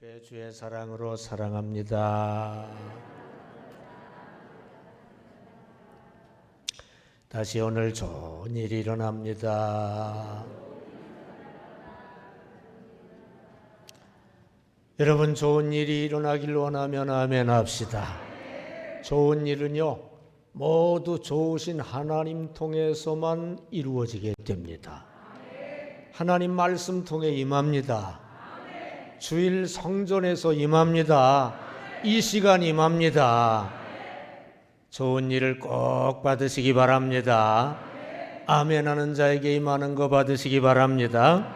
옆에 주의 사랑으로 사랑합니다. 다시 오늘 좋은 일이 일어납니다. 여러분, 좋은 일이 일어나길 원하면 아멘 합시다. 좋은 일은요, 모두 좋으신 하나님 통해서만 이루어지게 됩니다. 하나님 말씀 통해 임합니다. 주일 성전에서 임합니다. 이 시간 임합니다. 좋은 일을 꼭 받으시기 바랍니다. 아멘 하는 자에게 임하는 거 받으시기 바랍니다.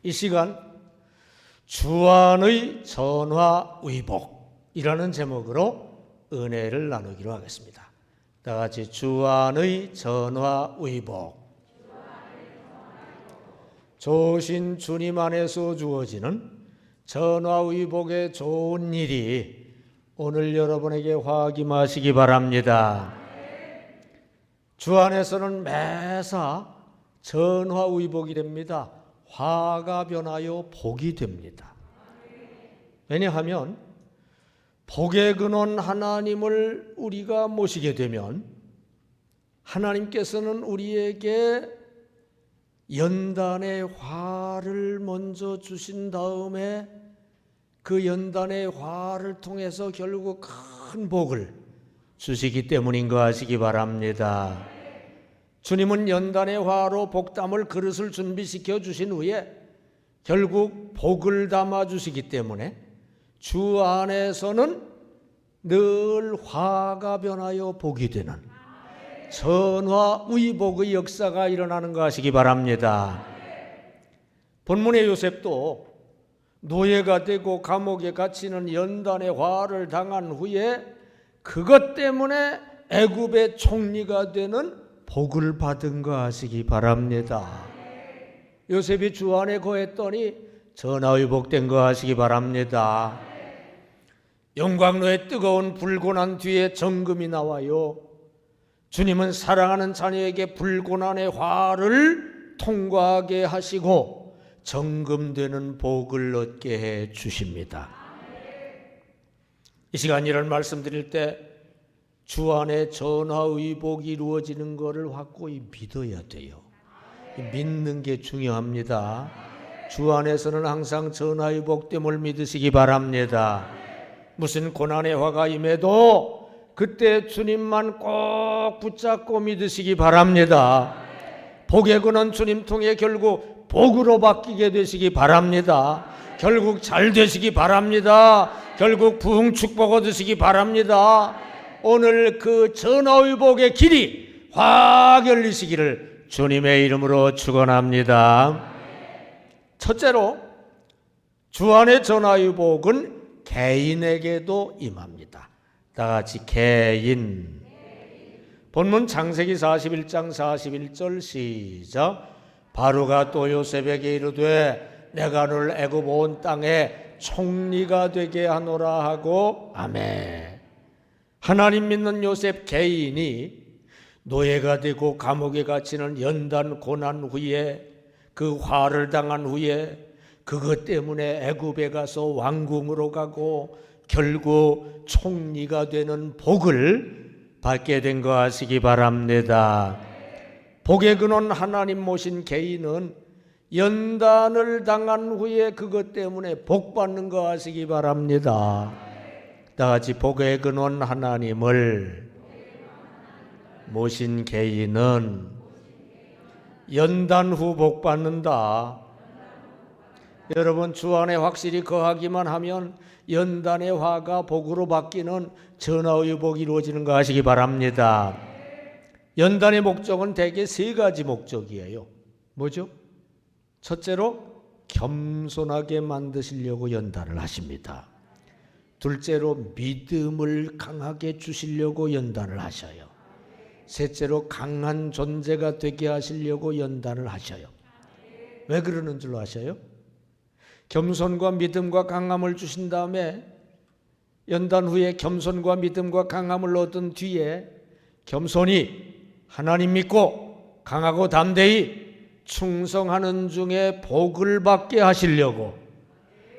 이 시간 주안의 전화위복이라는 제목으로 은혜를 나누기로 하겠습니다. 다 같이 주안의 전화위복. 좋으신 주님 안에서 주어지는 전화위복의 좋은 일이 오늘 여러분에게 확임하시기 바랍니다. 주 안에서는 매사 전화위복이 됩니다. 화가 변하여 복이 됩니다. 왜냐하면 복의 근원 하나님을 우리가 모시게 되면 하나님께서는 우리에게 연단의 화를 먼저 주신 다음에 그 연단의 화를 통해서 결국 큰 복을 주시기 때문인 거 아시기 바랍니다. 주님은 연단의 화로 복담을 그릇을 준비시켜 주신 후에 결국 복을 담아 주시기 때문에 주 안에서는 늘 화가 변하여 복이 되는 전화위복의 역사가 일어나는 거 아시기 바랍니다. 본문의 요셉도 노예가 되고 감옥에 갇히는 연단의 화를 당한 후에 그것 때문에 애굽의 총리가 되는 복을 받은 거 아시기 바랍니다. 요셉이 주 안에 거했더니 전화위복된 거 아시기 바랍니다. 영광로에 뜨거운 불고난 뒤에 정금이 나와요. 주님은 사랑하는 자녀에게 불고난의 화를 통과하게 하시고 정금되는 복을 얻게 해 주십니다. 이 시간 이런 말씀 드릴 때 주 안에 전화위복이 이루어지는 것을 확고히 믿어야 돼요. 믿는 게 중요합니다. 주 안에서는 항상 전화위복됨을 믿으시기 바랍니다. 무슨 고난의 화가 임해도 그때 주님만 꼭 붙잡고 믿으시기 바랍니다. 복의 근원 주님 통해 결국 복으로 바뀌게 되시기 바랍니다. 결국 잘 되시기 바랍니다. 결국 부흥 축복 얻으시기 바랍니다. 오늘 그 전화위복의 길이 확 열리시기를 주님의 이름으로 축원합니다. 첫째로 주 안의 전화위복은 개인에게도 임합니다. 다 같이 개인. 본문 창세기 41장 41절 시작. 바로가 또 요셉에게 이르되 내가 너를 애굽 온 땅에 총리가 되게 하노라 하고 아멘. 하나님 믿는 요셉 개인이 노예가 되고 감옥에 갇히는 연단 고난 후에 그 화를 당한 후에 그것 때문에 애굽에 가서 왕궁으로 가고 결국 총리가 되는 복을 받게 된 거 아시기 바랍니다. 복의 근원 하나님 모신 개인은 연단을 당한 후에 그것 때문에 복 받는 거 아시기 바랍니다. 다 같이 복의 근원 하나님을 모신 개인은 연단 후 복 받는다. 여러분, 주 안에 확실히 거하기만 하면 연단의 화가 복으로 바뀌는 전화위복이 이루어지는 거 아시기 바랍니다. 연단의 목적은 대개 세 가지 목적이에요. 뭐죠? 첫째로 겸손하게 만드시려고 연단을 하십니다. 둘째로 믿음을 강하게 주시려고 연단을 하셔요. 셋째로 강한 존재가 되게 하시려고 연단을 하셔요. 왜 그러는 줄 아셔요? 겸손과 믿음과 강함을 주신 다음에 연단 후에 겸손과 믿음과 강함을 얻은 뒤에 겸손히 하나님 믿고 강하고 담대히 충성하는 중에 복을 받게 하시려고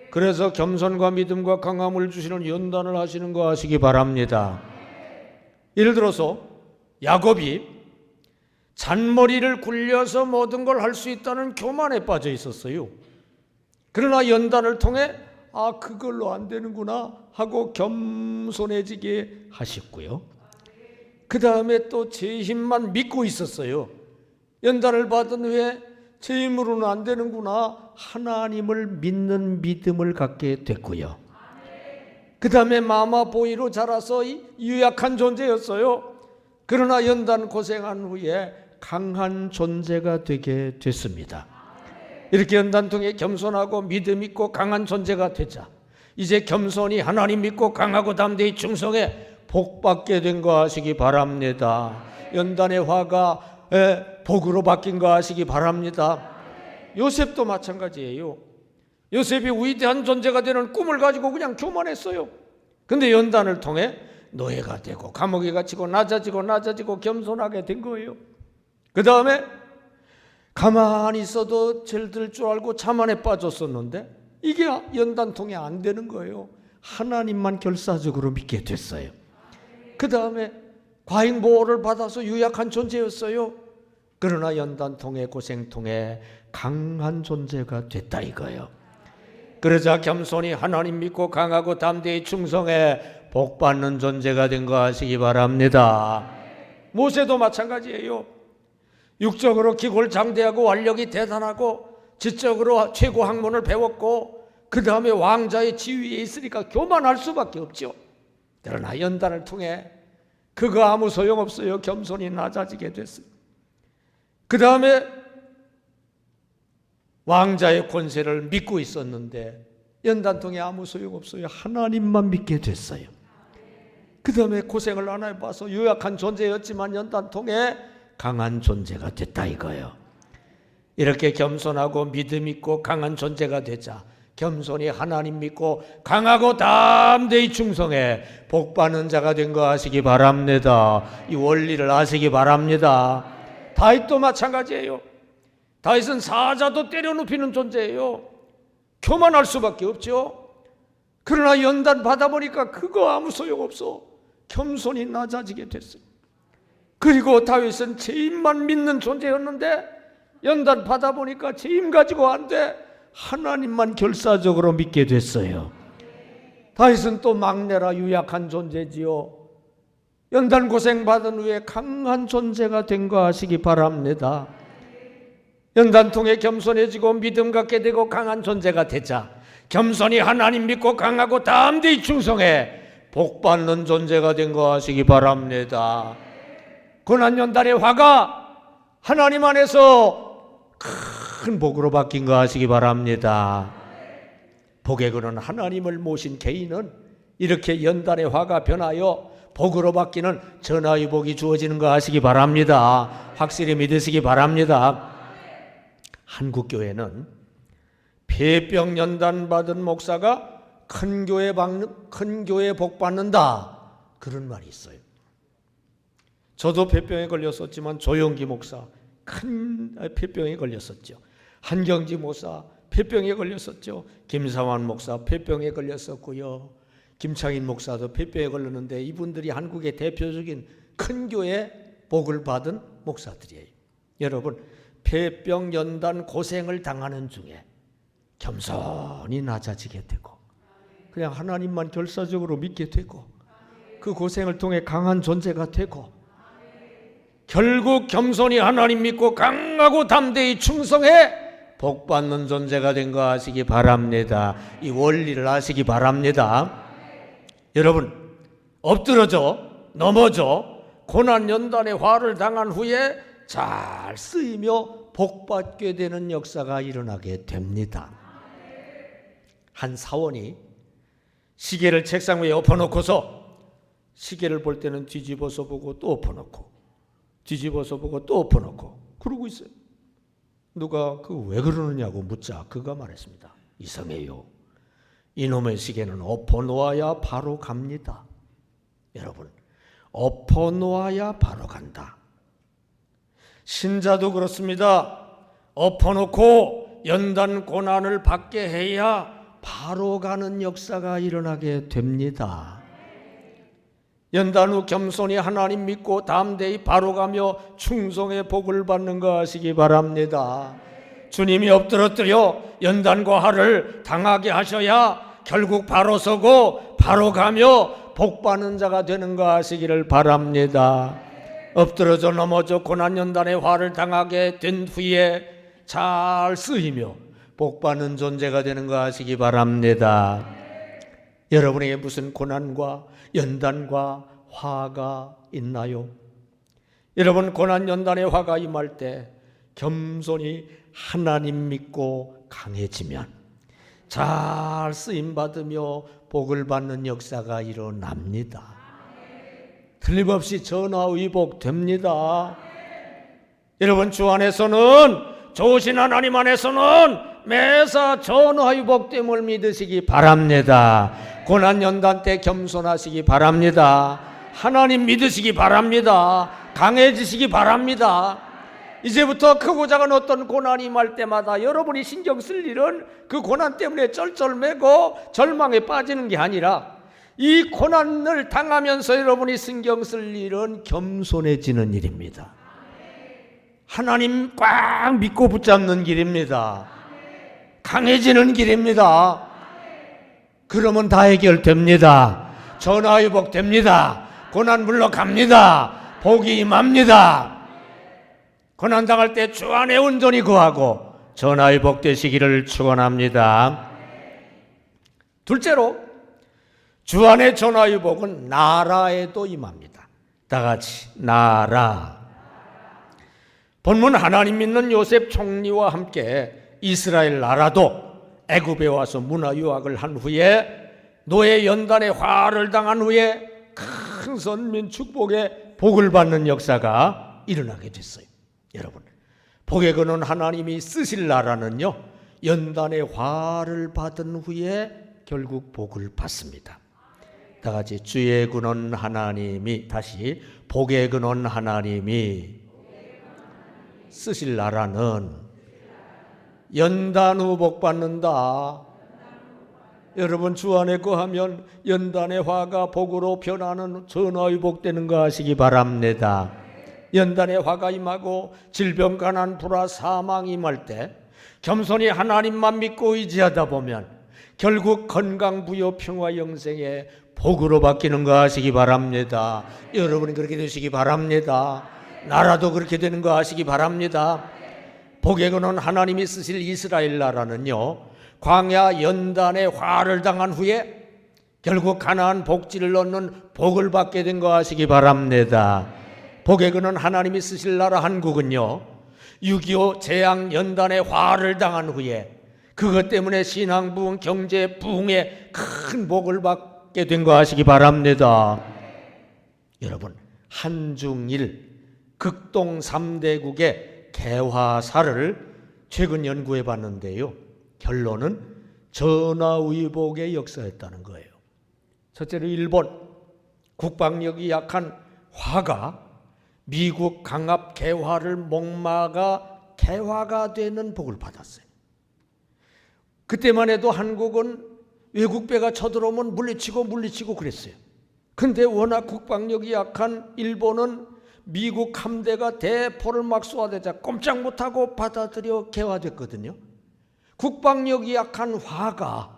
그래서 겸손과 믿음과 강함을 주시는 연단을 하시는 거 하시기 바랍니다. 예를 들어서 야곱이 잔머리를 굴려서 모든 걸 할 수 있다는 교만에 빠져 있었어요. 그러나 연단을 통해 그걸로 안 되는구나 하고 겸손해지게 하셨고요. 그 다음에 또 제 힘만 믿고 있었어요. 연단을 받은 후에 제 힘으로는 안 되는구나 하나님을 믿는 믿음을 갖게 됐고요. 그 다음에 마마보이로 자라서 유약한 존재였어요. 그러나 연단 고생한 후에 강한 존재가 되게 됐습니다. 이렇게 연단 통해 겸손하고 믿음 있고 강한 존재가 되자 이제 겸손히 하나님 믿고 강하고 담대히 충성해 복받게 된 거 하시기 바랍니다. 연단의 화가 복으로 바뀐 거 하시기 바랍니다. 요셉도 마찬가지예요. 요셉이 위대한 존재가 되는 꿈을 가지고 그냥 교만했어요. 근데 연단을 통해 노예가 되고 감옥에 갇히고 낮아지고 겸손하게 된 거예요. 그 다음에 가만히 있어도 죄를 줄 알고 자만에 빠졌었는데 이게 연단 통해 안 되는 거예요. 하나님만 결사적으로 믿게 됐어요. 그 다음에 과잉보호를 받아서 유약한 존재였어요. 그러나 연단 통해 고생 통해 강한 존재가 됐다 이거예요. 그러자 겸손히 하나님 믿고 강하고 담대히 충성해 복받는 존재가 된 거 하시기 바랍니다. 모세도 마찬가지예요. 육적으로 기골장대하고 완력이 대단하고 지적으로 최고 학문을 배웠고 그 다음에 왕자의 지위에 있으니까 교만할 수밖에 없죠. 그러나 연단을 통해 그거 아무 소용없어요. 겸손히 낮아지게 됐어요. 그 다음에 왕자의 권세를 믿고 있었는데 연단 통해 아무 소용없어요. 하나님만 믿게 됐어요. 그 다음에 고생을 안 해봐서 유약한 존재였지만 연단 통해 강한 존재가 됐다 이거예요. 이렇게 겸손하고 믿음 있고 강한 존재가 되자 겸손히 하나님 믿고 강하고 담대히 충성해 복받는 자가 된 거 아시기 바랍니다. 이 원리를 아시기 바랍니다. 다윗도 마찬가지예요. 다윗은 사자도 때려눕히는 존재예요. 교만할 수밖에 없죠. 그러나 연단 받아보니까 그거 아무 소용없어. 겸손히 낮아지게 됐어요. 그리고 다윗은 제 힘만 믿는 존재였는데 연단 받아보니까 제 힘 가지고 안 돼. 하나님만 결사적으로 믿게 됐어요. 다윗은 또 막내라 유약한 존재지요. 연단 고생 받은 후에 강한 존재가 된 거 아시기 바랍니다. 연단 통해 겸손해지고 믿음 갖게 되고 강한 존재가 되자 겸손히 하나님 믿고 강하고 담대히 충성해 복받는 존재가 된 거 아시기 바랍니다. 고난 연단의 화가 하나님 안에서 큰 복으로 바뀐 거 아시기 바랍니다. 복의 근원 하나님을 모신 개인은 이렇게 연단의 화가 변하여 복으로 바뀌는 전하의 복이 주어지는 거 아시기 바랍니다. 확실히 믿으시기 바랍니다. 한국 교회는 폐병 연단 받은 목사가 큰 교회 복 받는다 그런 말이 있어요. 저도 폐병에 걸렸었지만 조용기 목사 큰 폐병에 걸렸었죠. 한경지 목사 폐병에 걸렸었죠. 김사환 목사 폐병에 걸렸었고요. 김창인 목사도 폐병에 걸렸는데 이분들이 한국의 대표적인 큰 교회 복을 받은 목사들이에요. 여러분 폐병 연단 고생을 당하는 중에 겸손히 낮아지게 되고 그냥 하나님만 결사적으로 믿게 되고 그 고생을 통해 강한 존재가 되고 결국 겸손히 하나님 믿고 강하고 담대히 충성해 복받는 존재가 된 거 아시기 바랍니다. 이 원리를 아시기 바랍니다. 여러분 엎드러져 넘어져 고난 연단의 화를 당한 후에 잘 쓰이며 복받게 되는 역사가 일어나게 됩니다. 한 사원이 시계를 책상 위에 엎어놓고서 시계를 볼 때는 뒤집어서 보고 또 엎어놓고 뒤집어서 보고 또 엎어놓고 그러고 있어요. 누가 왜 그러느냐고 묻자 그가 말했습니다. 이상해요. 이놈의 시계는 엎어놓아야 바로 갑니다. 여러분 엎어놓아야 바로 간다. 신자도 그렇습니다. 엎어놓고 연단 고난을 받게 해야 바로 가는 역사가 일어나게 됩니다. 연단 후 겸손히 하나님 믿고 담대히 바로 가며 충성의 복을 받는 거 하시기 바랍니다. 주님이 엎드러뜨려 연단과 화를 당하게 하셔야 결국 바로 서고 바로 가며 복 받는 자가 되는 거 하시기를 바랍니다. 엎드러져 넘어져 고난 연단의 화를 당하게 된 후에 잘 쓰이며 복 받는 존재가 되는 거 하시기 바랍니다. 여러분에게 무슨 고난과 연단과 화가 있나요? 여러분, 고난 연단의 화가 임할 때 겸손히 하나님 믿고 강해지면 잘 쓰임 받으며 복을 받는 역사가 일어납니다. 틀림없이 전화위복 됩니다. 여러분, 주 안에서는, 좋으신 하나님 안에서는 매사 전화위복됨을 믿으시기 바랍니다. 고난 연단 때 겸손하시기 바랍니다. 하나님 믿으시기 바랍니다. 강해지시기 바랍니다. 이제부터 크고 작은 어떤 고난이 임할 때마다 여러분이 신경 쓸 일은 그 고난 때문에 쩔쩔매고 절망에 빠지는 게 아니라 이 고난을 당하면서 여러분이 신경 쓸 일은 겸손해지는 일입니다. 하나님 꽉 믿고 붙잡는 길입니다. 강해지는 길입니다. 그러면 다 해결됩니다. 전화위복됩니다. 고난 물러갑니다. 복이 임합니다. 고난 당할 때 주 안에 온전히 거하고 전화위복 되시기를 축원합니다. 둘째로, 주 안의 전화위복은 나라에도 임합니다. 다 같이 나라. 본문 하나님 믿는 요셉 총리와 함께 이스라엘 나라도 애굽에 와서 문화 유학을 한 후에 노예 연단의 화를 당한 후에 큰 선민 축복의 복을 받는 역사가 일어나게 됐어요. 여러분, 복의 근원 하나님이 쓰실 나라는요, 연단의 화를 받은 후에 결국 복을 받습니다. 다 같이 주의 근원 하나님이, 다시 복의 근원 하나님이 쓰실 나라는 연단 후 복 받는다. 여러분, 주 안에 거하면 연단의 화가 복으로 변하는 전화위복 되는 거 하시기 바랍니다. 연단의 화가 임하고 질병, 가난, 불화, 사망이 임할 때 겸손히 하나님만 믿고 의지하다 보면 결국 건강, 부여, 평화, 영생의 복으로 바뀌는 거 하시기 바랍니다. 여러분이 그렇게 되시기 바랍니다. 나라도 그렇게 되는 거 하시기 바랍니다. 복의 근원 하나님이 쓰실 이스라엘 나라는요, 광야 연단의 화를 당한 후에 결국 가나안 복지를 얻는 복을 받게 된 거 하시기 바랍니다. 복의 근원 하나님이 쓰실 나라 한국은요, 6.25 재앙 연단의 화를 당한 후에 그것 때문에 신앙 부흥, 경제 부흥에 큰 복을 받게 된 거 하시기 바랍니다. 여러분, 한중일 극동 3대국의 개화사를 최근 연구해 봤는데요, 결론은 전화위복의 역사였다는 거예요. 첫째로 일본, 국방력이 약한 화가 미국 강압 개화를 목마가 개화가 되는 복을 받았어요. 그때만 해도 한국은 외국배가 쳐들어오면 물리치고 그랬어요. 근데 워낙 국방력이 약한 일본은 미국 함대가 대포를 막 쏘아대자 꼼짝 못하고 받아들여 개화됐거든요. 국방력이 약한 화가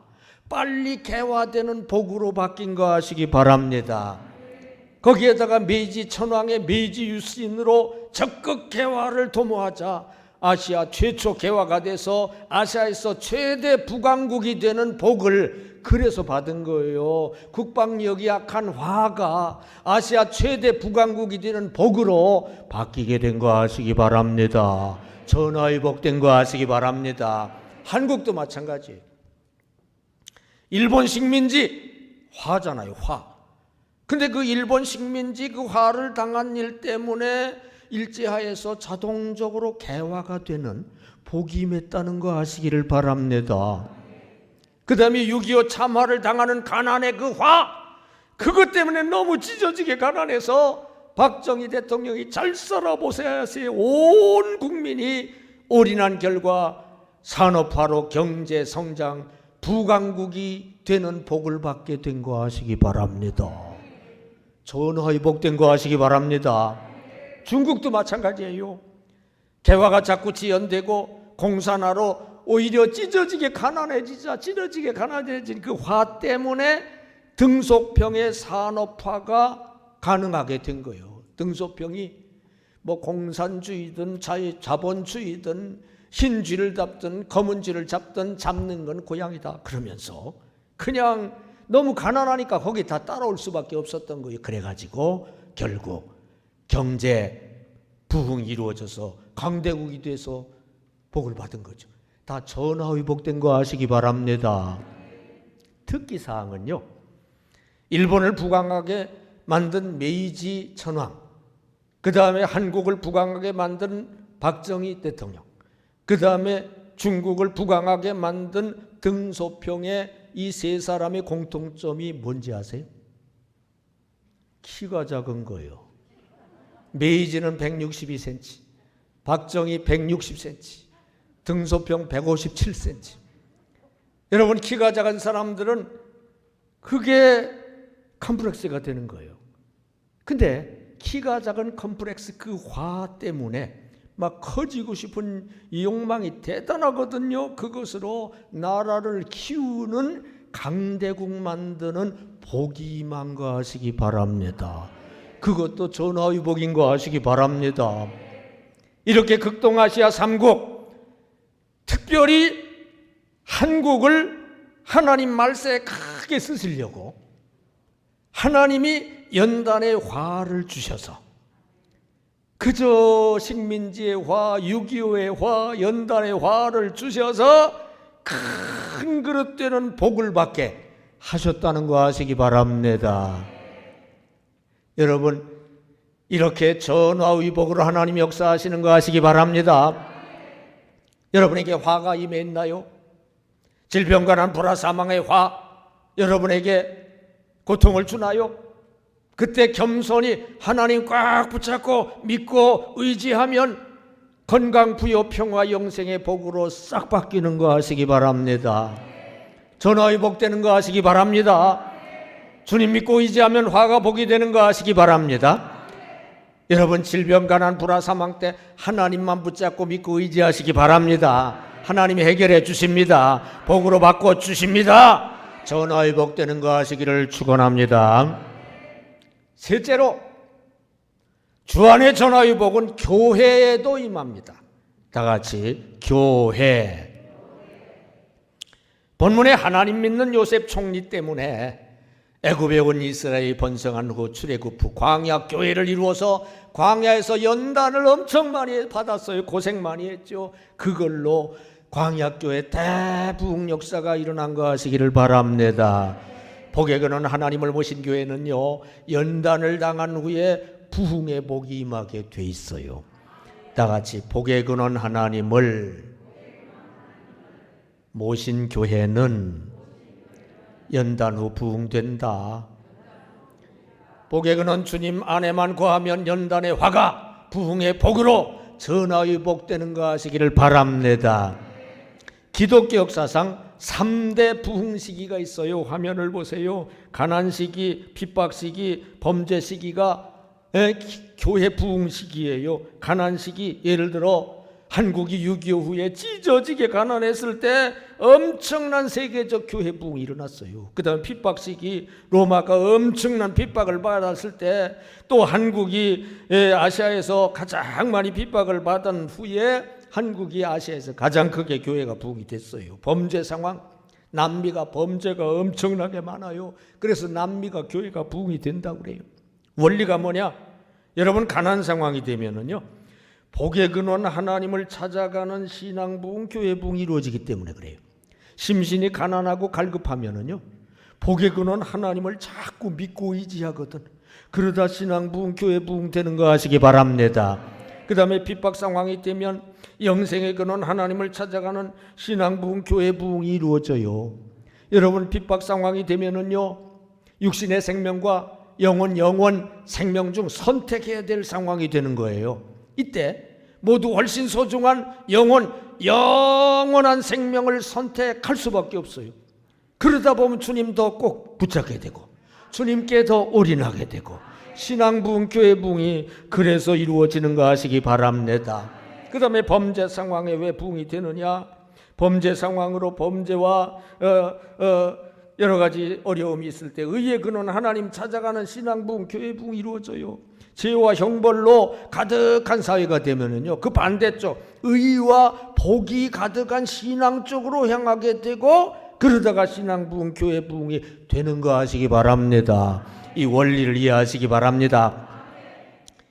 빨리 개화되는 복으로 바뀐 거 아시기 바랍니다. 거기에다가 메이지 천황의 메이지 유신으로 적극 개화를 도모하자 아시아 최초 개화가 돼서 아시아에서 최대 부강국이 되는 복을 그래서 받은 거예요. 국방력이 약한 화가 아시아 최대 부강국이 되는 복으로 바뀌게 된 거 아시기 바랍니다. 전화위복된 거 아시기 바랍니다. 한국도 마찬가지예요. 일본 식민지 화잖아요, 화. 근데 그 일본 식민지 그 화를 당한 일 때문에 일제하에서 자동적으로 개화가 되는 복이 임했다는 거 아시기를 바랍니다. 그 다음에 6.25 참화를 당하는 가난의 그 화, 그것 때문에 너무 찢어지게 가난해서 박정희 대통령이 잘 살아보세요 하세요. 온 국민이 올인한 결과 산업화로 경제 성장 부강국이 되는 복을 받게 된 거 아시기 바랍니다. 전하의 복된 거 아시기 바랍니다. 중국도 마찬가지예요. 개화가 자꾸 지연되고 공산화로 오히려 찢어지게 가난해진 그 화 때문에 등소평의 산업화가 가능하게 된 거예요. 등소평이 뭐 공산주의든 자본주의든 흰 쥐를 잡든 검은 쥐를 잡는 건 고양이다 그러면서 그냥 너무 가난하니까 거기 다 따라올 수밖에 없었던 거예요. 그래가지고 결국 경제 부흥이 이루어져서 강대국이 돼서 복을 받은 거죠. 다 전하의 복된 거 아시기 바랍니다. 특기사항은요, 일본을 부강하게 만든 메이지 천황, 그 다음에 한국을 부강하게 만든 박정희 대통령, 그 다음에 중국을 부강하게 만든 등소평의 이 세 사람의 공통점이 뭔지 아세요? 키가 작은 거예요. 메이지는 162cm, 박정희 160cm, 등소평 157cm. 여러분, 키가 작은 사람들은 그게 컴플렉스가 되는 거예요. 근데 키가 작은 컴플렉스 그 화 때문에 막 커지고 싶은 이 욕망이 대단하거든요. 그것으로 나라를 키우는 강대국 만드는 복이 임한 거 아시기 바랍니다. 그것도 전하의 복인 거 아시기 바랍니다. 이렇게 극동아시아 3국, 특별히 한국을 하나님 말세에 크게 쓰시려고 하나님이 연단의 화를 주셔서 그저 식민지의 화, 6.25의 화, 연단의 화를 주셔서 큰 그릇 되는 복을 받게 하셨다는 거 아시기 바랍니다. 여러분, 이렇게 전하의 복으로 하나님이 역사하시는 거 아시기 바랍니다. 여러분에게 화가 임했나요? 질병과 난 불화 사망의 화 여러분에게 고통을 주나요? 그때 겸손히 하나님 꽉 붙잡고 믿고 의지하면 건강, 부여, 평화, 영생의 복으로 싹 바뀌는 거 아시기 바랍니다. 전하의 복 되는 거 아시기 바랍니다. 주님 믿고 의지하면 화가 복이 되는 거 아시기 바랍니다. 여러분, 질병, 가난, 불화, 사망 때 하나님만 붙잡고 믿고 의지하시기 바랍니다. 하나님이 해결해 주십니다. 복으로 바꿔 주십니다. 전하의 복 되는 거 하시기를 축원합니다. 셋째로, 주안의 전하의 복은 교회에도 임합니다. 다 같이 교회. 본문에 하나님 믿는 요셉 총리 때문에 애굽에 온 이스라엘이 번성한 후 출애굽 후 광야 교회를 이루어서 광야에서 연단을 엄청 많이 받았어요. 고생 많이 했죠. 그걸로 광야 교회 대부흥 역사가 일어난 거 하시기를 바랍니다. 복의 근원 하나님을 모신 교회는요, 연단을 당한 후에 부흥의 복이 임하게 돼 있어요. 다 같이 복의 근원 하나님을 모신 교회는 연단 후 부흥된다. 복의 근원 주님 안에만 거하면 연단의 화가 부흥의 복으로 전하의 복 되는 거 하시기를 바랍니다. 기독교 역사상 3대 부흥 시기가 있어요. 화면을 보세요. 가난 시기, 핍박 시기, 범죄 시기가 교회 부흥 시기예요. 가난 시기, 예를 들어 한국이 6.25 후에 찢어지게 가난했을 때 엄청난 세계적 교회 부흥이 일어났어요. 그 다음에 핍박 시기, 로마가 엄청난 핍박을 받았을 때 또 한국이 아시아에서 가장 많이 핍박을 받은 후에 한국이 아시아에서 가장 크게 교회가 부흥이 됐어요. 범죄 상황, 남미가 범죄가 엄청나게 많아요. 그래서 남미가 교회가 부흥이 된다고 그래요. 원리가 뭐냐? 여러분, 가난 상황이 되면은요, 복의 근원 하나님을 찾아가는 신앙 부흥, 교회 부흥이 이루어지기 때문에 그래요. 심신이 가난하고 갈급하면은요, 복의 근원 하나님을 자꾸 믿고 의지하거든. 그러다 신앙 부흥, 교회 부흥 되는 거 아시기 바랍니다. 그 다음에 핍박 상황이 되면 영생의 근원 하나님을 찾아가는 신앙 부흥, 교회 부흥이 이루어져요. 여러분, 핍박 상황이 되면은요, 육신의 생명과 영원 생명 중 선택해야 될 상황이 되는 거예요. 이때 모두 훨씬 소중한 영원한 생명을 선택할 수밖에 없어요. 그러다 보면 주님도 꼭 붙잡게 되고 주님께 더 올인하게 되고 신앙 부흥, 교회 부흥이 그래서 이루어지는 거 아시기 바랍니다. 그 다음에 범죄 상황에 왜 부흥이 되느냐? 범죄 상황으로 범죄와 여러 가지 어려움이 있을 때 의의 근원 하나님 찾아가는 신앙 부흥, 교회 부흥이 이루어져요. 죄와 형벌로 가득한 사회가 되면은요, 그 반대쪽 의와 복이 가득한 신앙 쪽으로 향하게 되고 그러다가 신앙 부흥, 교회 부흥이 되는 거 아시기 바랍니다. 이 원리를 이해하시기 바랍니다.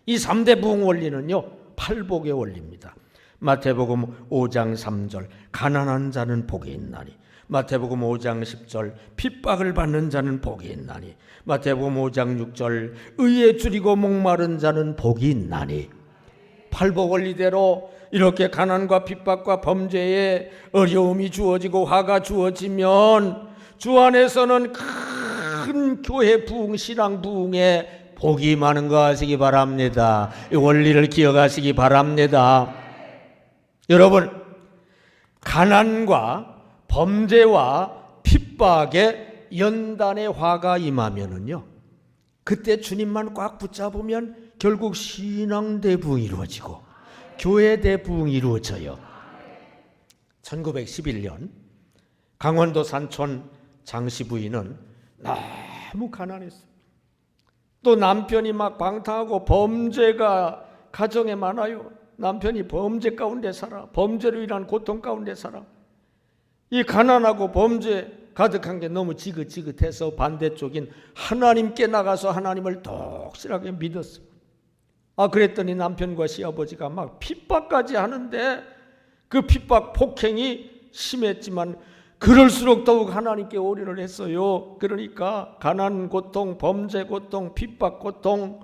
이 3대 부흥 원리는요, 팔복의 원리입니다. 마태복음 5장 3절 가난한 자는 복이 있나니, 마태복음 5장 10절 핍박을 받는 자는 복이 있나니, 마태복음 5장 6절 의에 줄이고 목마른 자는 복이 있나니. 팔복 원리대로 이렇게 가난과 핍박과 범죄에 어려움이 주어지고 화가 주어지면 주 안에서는 큰 교회 부흥, 신앙 부흥에 복이 많은 거 아시기 바랍니다. 이 원리를 기억하시기 바랍니다. 여러분, 가난과 범죄와 핍박에 연단의 화가 임하면은요, 그때 주님만 꽉 붙잡으면 결국 신앙 대부흥이 이루어지고 교회 대부흥이 이루어져요. 1911년 강원도 산촌 장씨 부인은 너무 가난했어요. 또 남편이 막 방탕하고 범죄가 가정에 많아요. 남편이 범죄 가운데 살아. 범죄로 인한 고통 가운데 살아. 이 가난하고 범죄 가득한 게 너무 지긋지긋해서 반대쪽인 하나님께 나가서 하나님을 독실하게 믿었어요. 그랬더니 남편과 시아버지가 막 핍박까지 하는데 그 핍박 폭행이 심했지만 그럴수록 더욱 하나님께 올인을 했어요. 그러니까 가난 고통, 범죄 고통, 핍박 고통,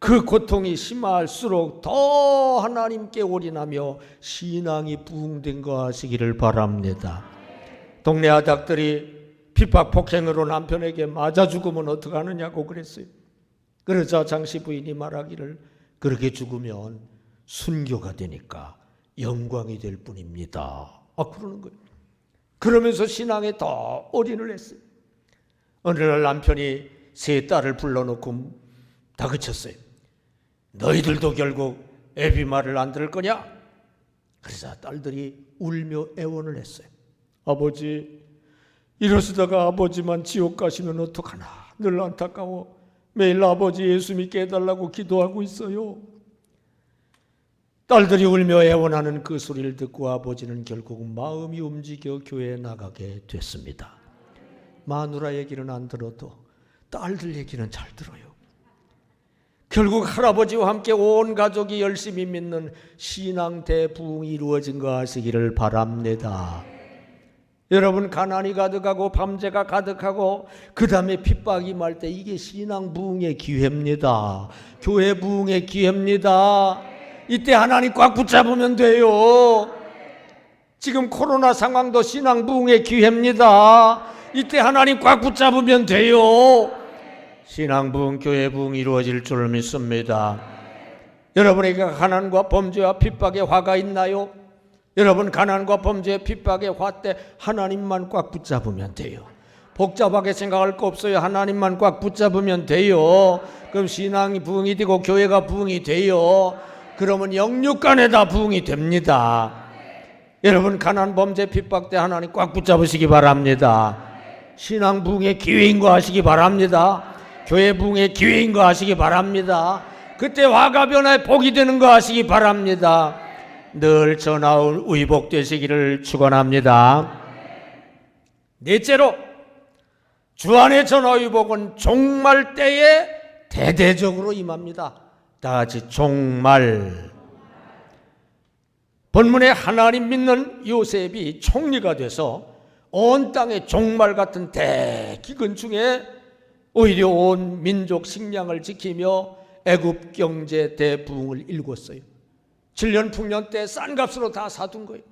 그 고통이 심할수록 더 하나님께 올인하며 신앙이 부흥된 거 아시기를 바랍니다. 동네 아닥들이 핍박 폭행으로 남편에게 맞아 죽으면 어떡하느냐고 그랬어요. 그러자 장씨 부인이 말하기를 그렇게 죽으면 순교가 되니까 영광이 될 뿐입니다. 그러는 거예요. 그러면서 신앙에 더 올인을 했어요. 어느 날 남편이 세 딸을 불러놓고 다그쳤어요. 너희들도 결국 애비 말을 안 들을 거냐? 그래서 딸들이 울며 애원을 했어요. 아버지, 이러시다가 아버지만 지옥 가시면 어떡하나 늘 안타까워. 매일 아버지 예수 믿게 해달라고 기도하고 있어요. 딸들이 울며 애원하는 그 소리를 듣고 아버지는 결국 마음이 움직여 교회에 나가게 됐습니다. 마누라 얘기는 안 들어도 딸들 얘기는 잘 들어요. 결국 할아버지와 함께 온 가족이 열심히 믿는 신앙 대부흥이 이루어진 거 아시기를 바랍니다. 여러분, 가난이 가득하고 범죄가 가득하고 그 다음에 핍박이 임할 때 이게 신앙 부흥의 기회입니다. 교회 부흥의 기회입니다. 이때 하나님 꽉 붙잡으면 돼요. 지금 코로나 상황도 신앙 부흥의 기회입니다. 이때 하나님 꽉 붙잡으면 돼요. 신앙 부흥, 교회 부흥이 이루어질 줄 믿습니다. 여러분에게 가난과 범죄와 핍박의 화가 있나요? 여러분, 가난과 범죄, 핍박의 화 때 하나님만 꽉 붙잡으면 돼요. 복잡하게 생각할 거 없어요. 하나님만 꽉 붙잡으면 돼요. 그럼 신앙이 부흥이 되고 교회가 부흥이 돼요. 그러면 영육간에 다 부흥이 됩니다. 여러분, 가난, 범죄, 핍박 때 하나님 꽉 붙잡으시기 바랍니다. 신앙 부흥의 기회인 거 아시기 바랍니다. 교회 부흥의 기회인 거 아시기 바랍니다. 그때 화가 변화에 복이 되는 거 아시기 바랍니다. 늘 전하울 의복 되시기를 축원합니다. 넷째로, 주 안의 전하의복은 종말 때에 대대적으로 임합니다. 다 같이 종말. 본문에 하나님 믿는 요셉이 총리가 돼서 온 땅에 종말 같은 대기근 중에 오히려 온 민족 식량을 지키며 애굽 경제 대부흥을 일궜어요. 7년 풍년 때 싼 값으로 다 사둔 거예요.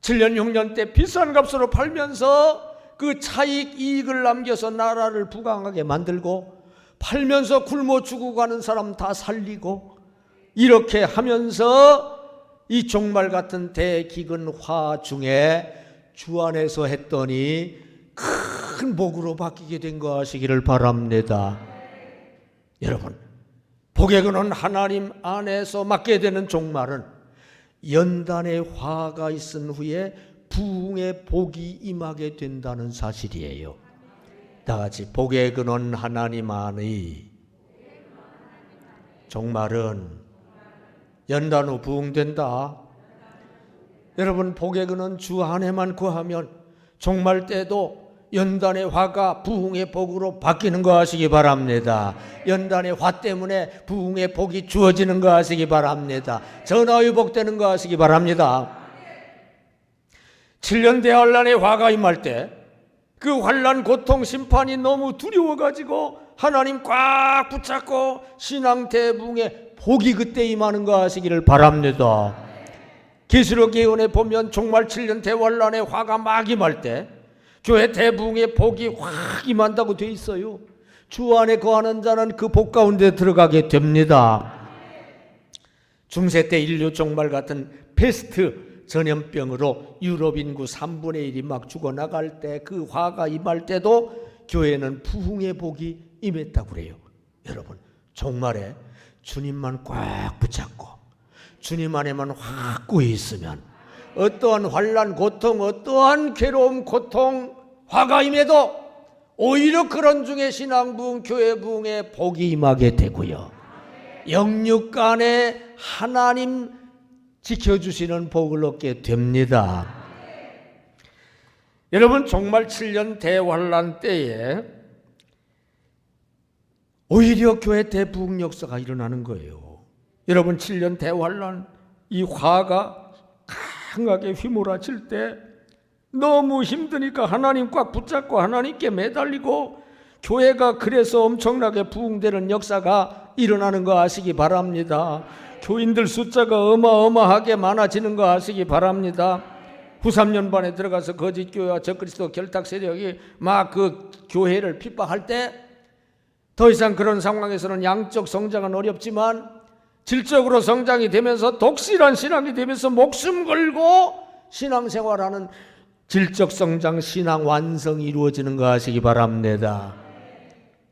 7년 6년 때 비싼 값으로 팔면서 그 차익 이익을 남겨서 나라를 부강하게 만들고, 팔면서 굶어 죽어가는 사람 다 살리고, 이렇게 하면서 이 종말 같은 대기근화 중에 주 안에서 했더니 큰 큰 복으로 바뀌게 된 거 아시기를 바랍니다. 여러분, 복의 근원 하나님 안에서 맡게 되는 종말은 연단의 화가 있은 후에 부흥의 복이 임하게 된다는 사실이에요. 다 같이 복의 근원 하나님 안의 종말은 연단 후 부흥된다. 여러분, 복의 근원 주 안에만 구하면 종말 때도 연단의 화가 부흥의 복으로 바뀌는 거 아시기 바랍니다. 연단의 화 때문에 부흥의 복이 주어지는 거 아시기 바랍니다. 전화위복되는 거 아시기 바랍니다. 7년 대환란의 화가 임할 때 그 환란, 고통, 심판이 너무 두려워가지고 하나님 꽉 붙잡고 신앙 대부흥의 복이 그때 임하는 거 아시기를 바랍니다. 계시록 예언에 보면 종말 7년 대환란의 화가 막 임할 때 교회 대부흥의 복이 확 임한다고 돼 있어요. 주 안에 거하는 자는 그 복 가운데 들어가게 됩니다. 중세 때 인류 종말 같은 패스트 전염병으로 유럽 인구 3분의 1이 막 죽어나갈 때 그 화가 임할 때도 교회는 부흥의 복이 임했다고 그래요. 여러분, 종말에 주님만 꽉 붙잡고 주님 안에만 확고히 있으면 어떠한 환난, 고통, 어떠한 괴로움, 고통, 화가 임해도 오히려 그런 중에 신앙 부흥, 교회 부흥의 복이 임하게 되고요. 영육 간에 하나님 지켜주시는 복을 얻게 됩니다. 여러분, 종말 7년 대환란 때에 오히려 교회 대부흥 역사가 일어나는 거예요. 여러분, 7년 대환란, 이 화가 강하게 휘몰아칠 때 너무 힘드니까 하나님 꽉 붙잡고 하나님께 매달리고 교회가 그래서 엄청나게 부흥되는 역사가 일어나는 거 아시기 바랍니다. 교인들 숫자가 어마어마하게 많아지는 거 아시기 바랍니다. 후 3년반에 들어가서 거짓교회와 적그리스도 결탁 세력이 막 그 교회를 핍박할 때 더 이상 그런 상황에서는 양적 성장은 어렵지만 질적으로 성장이 되면서 독실한 신앙이 되면서 목숨 걸고 신앙생활하는 질적 성장, 신앙 완성이 이루어지는 거 아시기 바랍니다.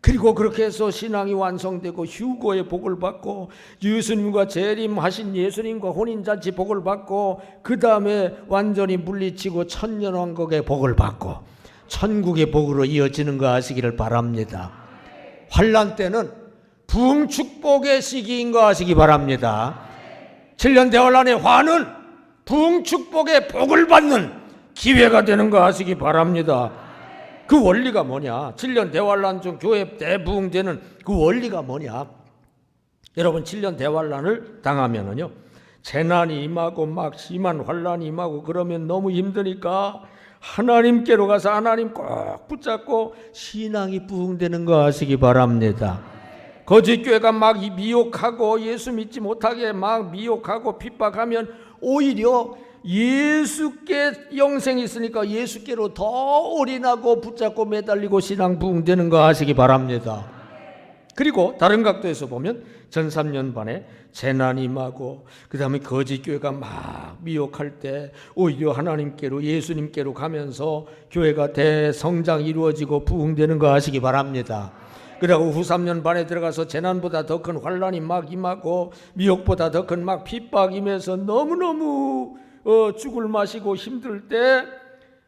그리고 그렇게 해서 신앙이 완성되고 휴거의 복을 받고 예수님과 재림하신 예수님과 혼인잔치 복을 받고 그 다음에 완전히 물리치고 천년왕국의 복을 받고 천국의 복으로 이어지는 거 아시기를 바랍니다. 환난 때는 부흥 축복의 시기인 거 아시기 바랍니다. 7년 대환란의 화는 부흥 축복의 복을 받는 기회가 되는 거 아시기 바랍니다. 그 원리가 뭐냐? 7년 대환란 중 교회 대부흥되는 그 원리가 뭐냐? 여러분, 7년 대환란을 당하면은요, 재난이 임하고 막 심한 환란이 임하고 그러면 너무 힘드니까 하나님께로 가서 하나님 꼭 붙잡고 신앙이 부흥되는 거 아시기 바랍니다. 거짓교회가 막 미혹하고 예수 믿지 못하게 막 미혹하고 핍박하면 오히려 예수께 영생이 있으니까 예수께로 더 올인하고 붙잡고 매달리고 신앙 부흥되는 거 아시기 바랍니다. 그리고 다른 각도에서 보면 전 3년 반에 재난이 임하고 그 다음에 거짓교회가 막 미혹할 때 오히려 하나님께로 예수님께로 가면서 교회가 대성장 이루어지고 부흥되는 거 아시기 바랍니다. 그리고 후 3년 반에 들어가서 재난보다 더 큰 환란이 막 임하고 미혹보다 더 큰 막 핍박 임해서 너무너무 죽을 마시고 힘들 때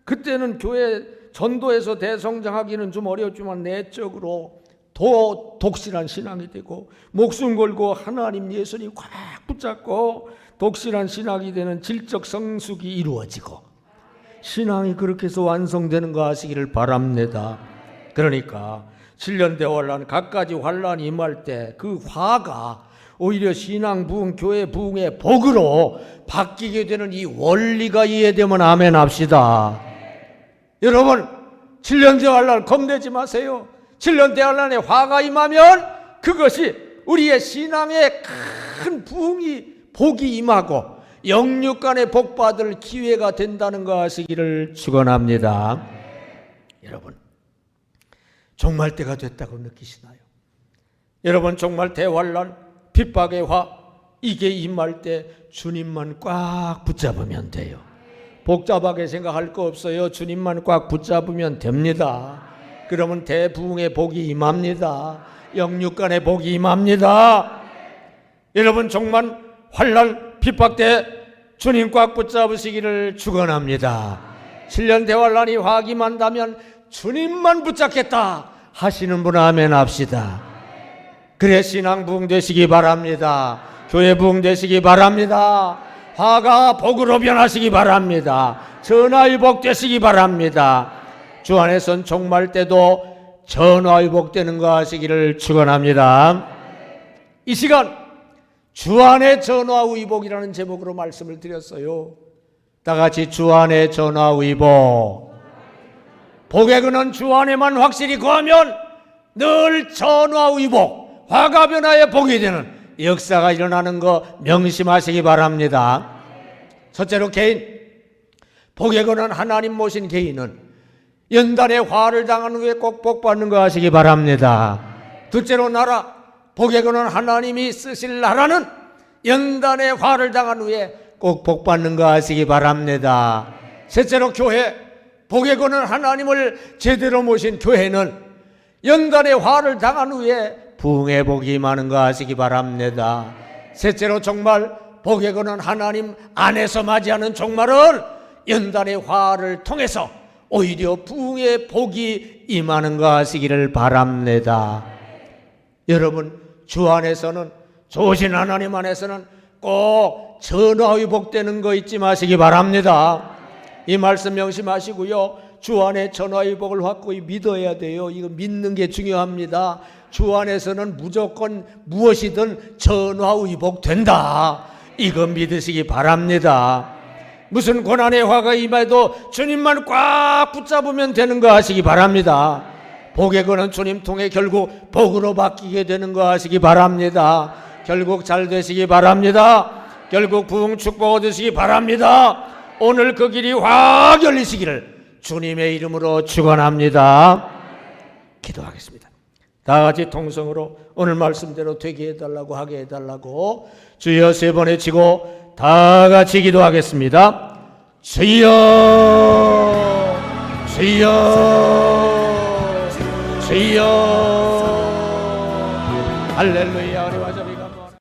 그때는 교회 전도에서 대성장하기는 좀 어렵지만 내적으로 더 독실한 신앙이 되고 목숨 걸고 하나님 예수님 꽉 붙잡고 독실한 신앙이 되는 질적 성숙이 이루어지고 신앙이 그렇게 해서 완성되는 거 아시기를 바랍니다. 그러니까 7년 대환란 갖가지 환란이 임할 때 그 화가 오히려 신앙 부흥, 교회 부흥의 복으로 바뀌게 되는 이 원리가 이해되면 아멘 합시다. 여러분, 7년 대환란 겁내지 마세요. 7년 대환란에 화가 임하면 그것이 우리의 신앙의 큰 부흥이 복이 임하고 영육 간의 복 받을 기회가 된다는 거 아시기를 축원합니다. 여러분, 종말 때가 됐다고 느끼시나요? 여러분, 종말 대환란, 핍박의 화, 이게 임할 때 주님만 꽉 붙잡으면 돼요. 복잡하게 생각할 거 없어요. 주님만 꽉 붙잡으면 됩니다. 그러면 대부흥의 복이 임합니다. 영육간의 복이 임합니다. 여러분 정말 환난 핍박 때 주님 꽉 붙잡으시기를 축원합니다. 7년 대환란이 화기만다면 주님만 붙잡겠다 하시는 분 아멘 합시다. 그래 신앙 부흥되시기 바랍니다. 교회 부흥되시기 바랍니다. 화가 복으로 변하시기 바랍니다. 전화위복 되시기 바랍니다. 주 안에선 종말 때도 전화위복 되는 거 하시기를 축원합니다. 이 시간 주 안에 전화위복이라는 제목으로 말씀을 드렸어요. 다 같이 주 안에 전화위복. 복의 근원 주 안에만 확실히 거하면 늘 전화위복, 화가 변화의 복이 되는 역사가 일어나는 거 명심하시기 바랍니다. 첫째로 개인, 복의 근원 하나님 모신 개인은 연단의 화를 당한 후에 꼭 복받는 거 하시기 바랍니다. 둘째로 나라, 복의 근원 하나님이 쓰실 나라는 연단의 화를 당한 후에 꼭 복받는 거 하시기 바랍니다. 셋째로 교회, 복의 근원 하나님을 제대로 모신 교회는 연단의 화를 당한 후에 부흥의 복이 임하는 거 하시기 바랍니다. 셋째로 정말 복의 근원 하나님 안에서 맞이하는 종말은 연단의 화를 통해서 오히려 부흥의 복이 임하는 거 하시기를 바랍니다. 여러분 주 안에서는, 좋으신 하나님 안에서는 꼭 전화위복되는 거 잊지 마시기 바랍니다. 이 말씀 명심하시고요. 주 안에 전화위복을 확고히 믿어야 돼요. 이거 믿는 게 중요합니다. 주 안에서는 무조건 무엇이든 전화위복 된다. 이거 믿으시기 바랍니다. 무슨 고난의 화가 임해도 주님만 꽉 붙잡으면 되는 거 하시기 바랍니다. 복의 근원 주님 통해 결국 복으로 바뀌게 되는 거 하시기 바랍니다. 결국 잘 되시기 바랍니다. 결국 부흥 축복 얻으시기 바랍니다. 오늘 그 길이 확 열리시기를 주님의 이름으로 축원합니다. 기도하겠습니다. 다 같이 통성으로 오늘 말씀대로 되게 해달라고, 하게 해달라고 주여 세 번 외치고 다 같이 기도하겠습니다. 주여, 주여, 주여. 할렐루야.